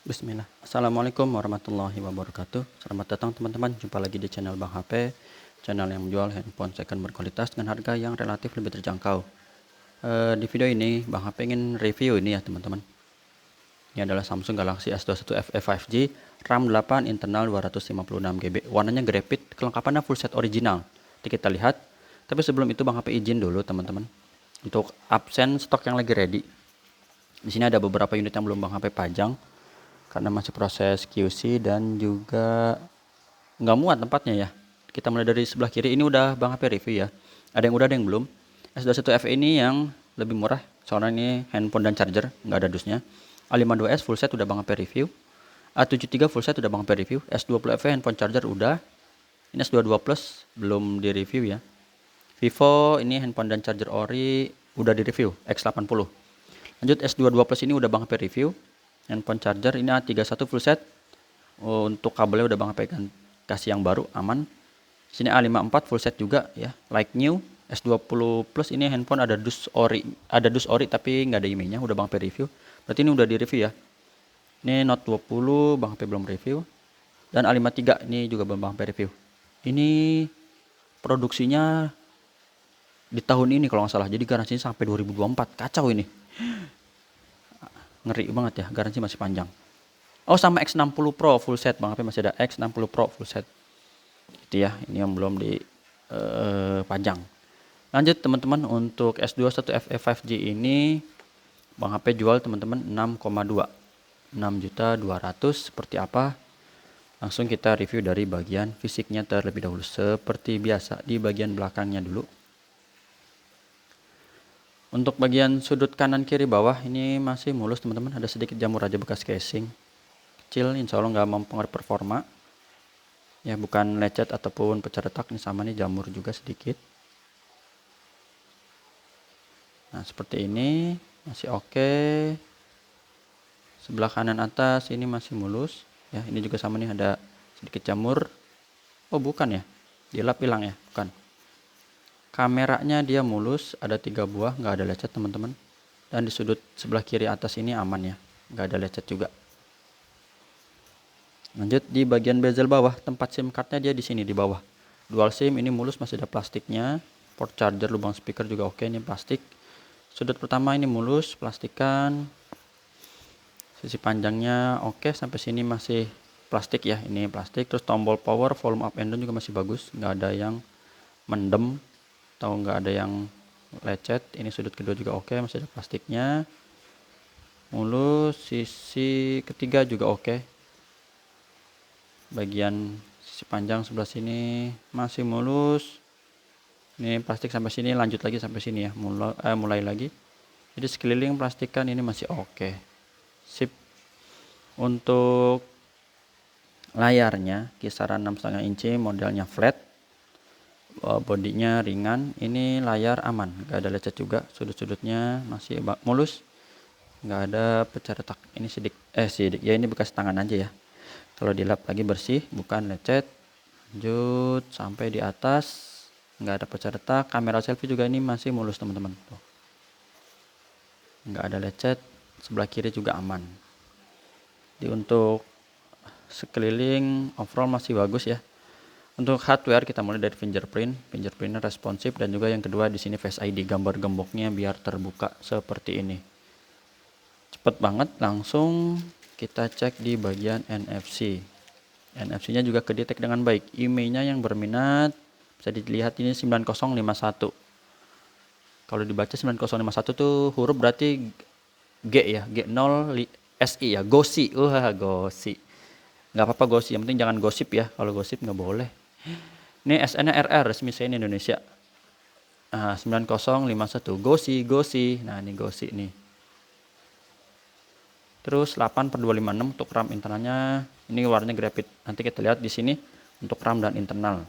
Bismillah. Assalamualaikum warahmatullahi wabarakatuh. Selamat datang teman-teman. Jumpa lagi di channel Bang HP, channel yang menjual handphone second berkualitas dengan harga yang relatif lebih terjangkau. Di video ini Bang HP ingin review ini ya teman-teman. Ini adalah Samsung Galaxy S21 FE 5G, RAM 8, internal 256 GB. Warnanya grafit, kelengkapannya full set original. Nanti kita lihat. Tapi sebelum itu Bang HP izin dulu teman-teman untuk absen stok yang lagi ready. Di sini ada beberapa unit yang belum Bang HP pajang karena masih proses QC dan juga nggak muat tempatnya ya. Kita mulai dari sebelah kiri, ini udah Bang HP review ya. Ada yang udah, ada yang belum. S21 FE ini yang lebih murah, soalnya ini handphone dan charger, nggak ada dusnya. A52s full set udah Bang HP review. A73 full set udah Bang HP review. S20 FE handphone charger udah. Ini S22 Plus belum di review ya. Vivo ini handphone dan charger ori udah di review, X80. Lanjut S22 Plus ini udah Bang HP review. Handphone charger ini A31 full set. Untuk kabelnya udah Bang HP kasih yang baru, aman. Sini A54 full set juga ya, like new. S20 Plus ini handphone ada dus ori tapi nggak ada IMEI-nya, udah Bang HP review. Berarti ini udah di review ya. Ini Note 20 Bang HP belum review. Dan A53 ini juga belum Bang HP review. Ini produksinya di tahun ini kalau nggak salah, jadi garansinya sampai 2024. Kacau ini, ngeri banget ya, garansi masih panjang. Oh, sama X60 Pro full set Bang HP masih ada X60 Pro full set. Itu ya, ini yang belum di pajang. Lanjut teman-teman, untuk S21 FE 5G ini Bang HP jual teman-teman 6,2. 6.200.000. Seperti apa? Langsung kita review dari bagian fisiknya terlebih dahulu. Seperti biasa di bagian belakangnya dulu. Untuk bagian sudut kanan kiri bawah ini masih mulus teman-teman, ada sedikit jamur aja bekas casing. Kecil, insya Allah nggak mempengaruhi performa. Ya, bukan lecet ataupun pecah retak, ini sama nih, jamur juga sedikit. Nah, seperti ini masih oke. Sebelah kanan atas ini masih mulus. Ya, ini juga sama nih, ada sedikit jamur. Oh, bukan ya, dilap hilang ya, bukan. Kameranya dia mulus, ada 3 buah, nggak ada lecet teman-teman. Dan di sudut sebelah kiri atas ini aman ya, nggak ada lecet juga. Lanjut di bagian bezel bawah, tempat SIM cardnya dia di sini di bawah. Dual SIM ini mulus, masih ada plastiknya. Port charger, lubang speaker juga oke, ini plastik. Sudut pertama ini mulus, plastikan. Sisi panjangnya oke, sampai sini masih plastik ya, ini plastik. Terus tombol power, volume up and down juga masih bagus, nggak ada yang mendem atau nggak ada yang lecet. Ini sudut kedua juga oke, masih ada plastiknya. Mulus, sisi ketiga juga oke. Bagian sisi panjang sebelah sini masih mulus. Ini plastik sampai sini, lanjut lagi sampai sini ya, mulai lagi. Jadi sekeliling plastikan ini masih oke. Sip. Untuk layarnya kisaran 6,5 inci, modelnya flat. Bodinya ringan. Ini layar aman, nggak ada lecet juga. Sudut-sudutnya masih mulus, nggak ada pecah retak. Ini sidik ya, ini bekas tangan aja ya. Kalau dilap lagi bersih, bukan lecet. Lanjut sampai di atas, nggak ada pecah retak. Kamera selfie juga ini masih mulus teman-teman. Nggak ada lecet. Sebelah kiri juga aman. Untuk sekeliling overall masih bagus ya. Untuk hardware kita mulai dari fingerprintnya responsif, dan juga yang kedua di sini Face ID, gambar gemboknya biar terbuka seperti ini. Cepet banget. Langsung kita cek di bagian NFC. NFC-nya juga kedetek dengan baik. IMEI-nya yang berminat bisa dilihat, ini 9051. Kalau dibaca 9051 tuh huruf berarti G ya, G0 SI ya, GOSI. GOSI. Nggak apa-apa GOSI, yang penting jangan gosip ya. Kalau gosip nggak boleh. Ini SN-nya RR, resmi saya ini Indonesia. 9051 GOSI. Nah, ini GOSI nih. Terus 8/256 untuk RAM internalnya. Ini warnanya grafit. Nanti kita lihat di sini untuk RAM dan internal.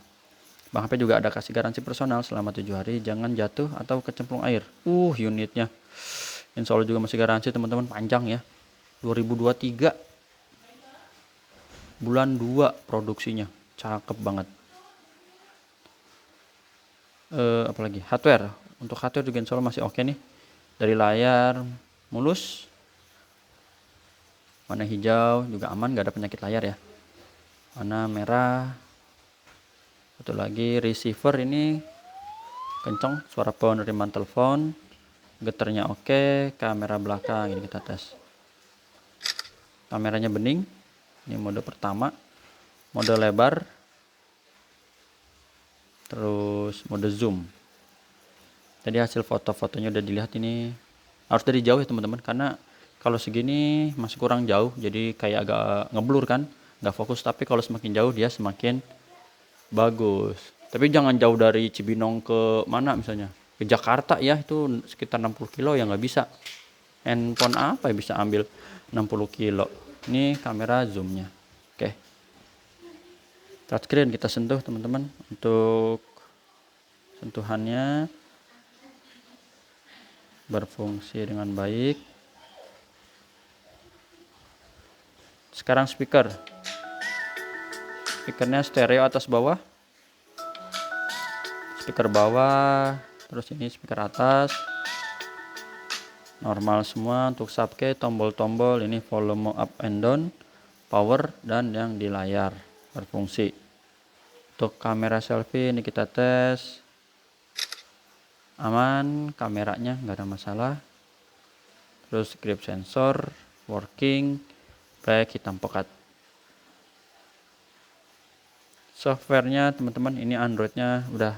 Bang HP juga ada kasih garansi personal selama 7 hari, jangan jatuh atau kecemplung air. Unitnya insya Allah juga masih garansi teman-teman, panjang ya. 2023 bulan 2 produksinya. Cakep banget. Apalagi hardware. Untuk hardware juga insya Allah masih oke nih. Dari layar mulus, Warna hijau juga aman, nggak ada penyakit layar ya. Warna merah. Satu lagi receiver ini kencang, suara penerimaan telepon. Getarnya oke, kamera belakang ini kita tes. Kameranya bening. Ini mode pertama. Mode lebar. Terus mode zoom. Jadi hasil foto-fotonya udah dilihat ini. Harus dari jauh ya teman-teman, karena kalau segini masih kurang jauh, jadi kayak agak ngeblur kan, nggak fokus. Tapi kalau semakin jauh dia semakin bagus. Tapi jangan jauh dari Cibinong ke mana misalnya, ke Jakarta ya, itu sekitar 60 kilo ya nggak bisa. Handphone apa ya bisa ambil 60 kilo. Ini kamera zoomnya. Oke. Touchscreen kita sentuh teman-teman. Untuk sentuhannya berfungsi dengan baik. Sekarang speakernya stereo atas bawah, speaker bawah, terus ini speaker atas, normal semua. Untuk subkey, tombol-tombol ini volume up and down, power, dan yang di layar berfungsi. Untuk kamera selfie ini kita tes, aman, kameranya nggak ada masalah. Terus grip sensor working, baik hitam pekat. Softwarenya teman-teman, ini Androidnya udah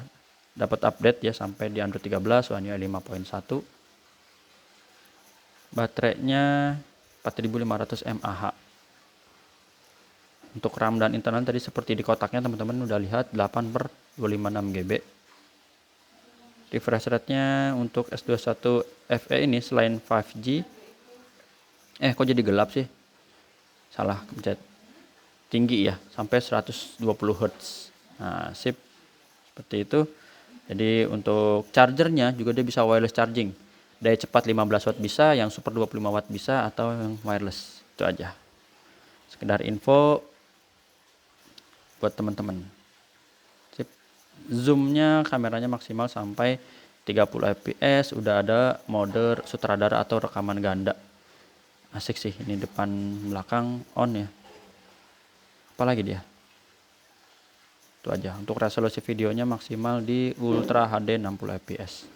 dapat update ya sampai di Android 13 One UI 5.1. Baterainya 4500 mAh. Untuk RAM dan internal tadi seperti di kotaknya teman-teman udah lihat 8/256 GB. Refresh rate-nya untuk S21 FE ini selain 5G, kok jadi gelap sih? Salah pencet. Tinggi ya, sampai 120 Hz. Nah, sip. Seperti itu. Jadi untuk chargernya juga dia bisa wireless charging. Daya cepat 15 watt bisa, yang super 25 watt bisa, atau yang wireless. Itu aja. Sekedar info buat teman-teman. Sip. Zoomnya kameranya maksimal sampai 30 fps. Udah ada mode sutradara atau rekaman ganda. Asik sih, ini depan belakang on ya. Apalagi dia, itu aja. Untuk resolusi videonya maksimal di Ultra HD 60 fps.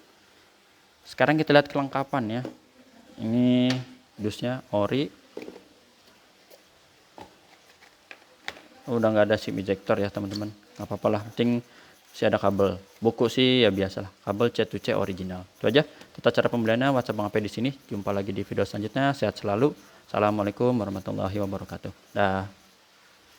Sekarang kita lihat kelengkapan ya. Ini dusnya ori, udah nggak ada SIM ejector ya teman-teman, nggak apa-apa lah, penting masih ada kabel. Buku sih ya biasalah, kabel C2C original. Itu aja. Tata cara pembeliannya WhatsApp Bang AP di sini. Jumpa lagi di video selanjutnya. Sehat selalu. Assalamualaikum warahmatullahi wabarakatuh. Dah.